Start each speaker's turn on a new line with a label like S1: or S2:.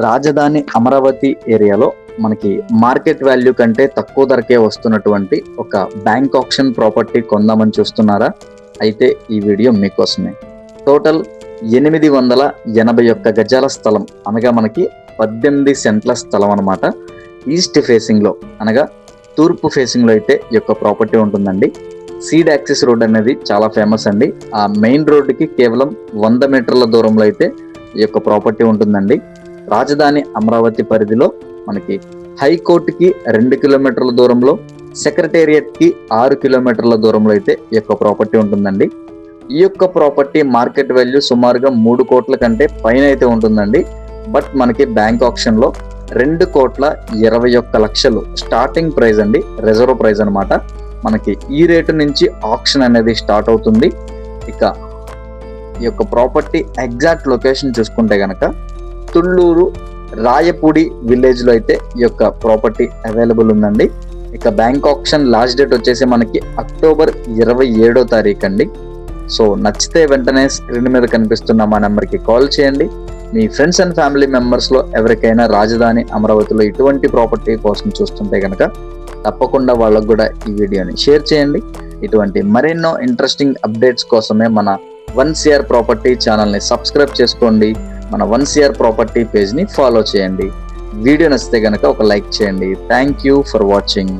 S1: రాజధాని అమరావతి ఏరియాలో మనకి మార్కెట్ వాల్యూ కంటే తక్కువ ధరకే వస్తున్నటువంటి ఒక బ్యాంక్ ఆప్షన్ ప్రాపర్టీ కొందామని చూస్తున్నారా? అయితే ఈ వీడియో మీకోసమే. టోటల్ 881 గజాల స్థలం, అనగా మనకి 18 సెంట్ల స్థలం అనమాట. ఈస్ట్ ఫేసింగ్ లో, అనగా తూర్పు ఫేసింగ్ లో అయితే ఈ యొక్క ప్రాపర్టీ ఉంటుందండి. సీడ్ యాక్సిస్ రోడ్ అనేది చాలా ఫేమస్ అండి. ఆ మెయిన్ రోడ్డుకి కేవలం 100 మీటర్ల దూరంలో అయితే ఈ యొక్క ప్రాపర్టీ ఉంటుందండి. రాజధాని అమరావతి పరిధిలో మనకి హైకోర్టుకి 2 కిలోమీటర్ల దూరంలో, సెక్రటేరియట్ కి 6 కిలోమీటర్ల దూరంలో అయితే ఈ యొక్క ప్రాపర్టీ ఉంటుందండి. ఈ యొక్క ప్రాపర్టీ మార్కెట్ వాల్యూ సుమారుగా 3 కోట్ల కంటే పైన అయితే ఉంటుందండి. బట్ మనకి బ్యాంక్ ఆప్షన్ లో 2,21,00,000 స్టార్టింగ్ ప్రైస్ అండి, రిజర్వ్ ప్రైస్ అనమాట. మనకి ఈ రేటు నుంచి ఆప్షన్ అనేది స్టార్ట్ అవుతుంది. ఇక ఈ యొక్క ప్రాపర్టీ ఎగ్జాక్ట్ లొకేషన్ చూసుకుంటే గనక తుళ్ళూరు రాయపూడి విలేజ్ లో అయితే ఈ యొక్క ప్రాపర్టీ అవైలబుల్ ఉందండి. ఇక బ్యాంక్ ఆప్షన్ లాస్ట్ డేట్ వచ్చేసి మనకి అక్టోబర్ 27వ తారీఖు అండి. సో నచ్చితే వెంటనే స్క్రీన్ మీద కనిపిస్తున్న మా నెంబర్కి కాల్ చేయండి. మీ ఫ్రెండ్స్ అండ్ ఫ్యామిలీ మెంబర్స్ లో ఎవరికైనా రాజధాని అమరావతిలో ఇటువంటి ప్రాపర్టీ కోసం చూస్తుంటే కనుక తప్పకుండా వాళ్ళకు కూడా ఈ వీడియోని షేర్ చేయండి. ఇటువంటి మరెన్నో ఇంట్రెస్టింగ్ అప్డేట్స్ కోసమే మన 1CR ప్రాపర్టీ ఛానల్ని సబ్స్క్రైబ్ చేసుకోండి. మన 1CR ప్రాపర్టీ పేజ్ని ఫాలో చేయండి. వీడియో నచ్చితే కనుక ఒక లైక్ చేయండి. Thank you for watching.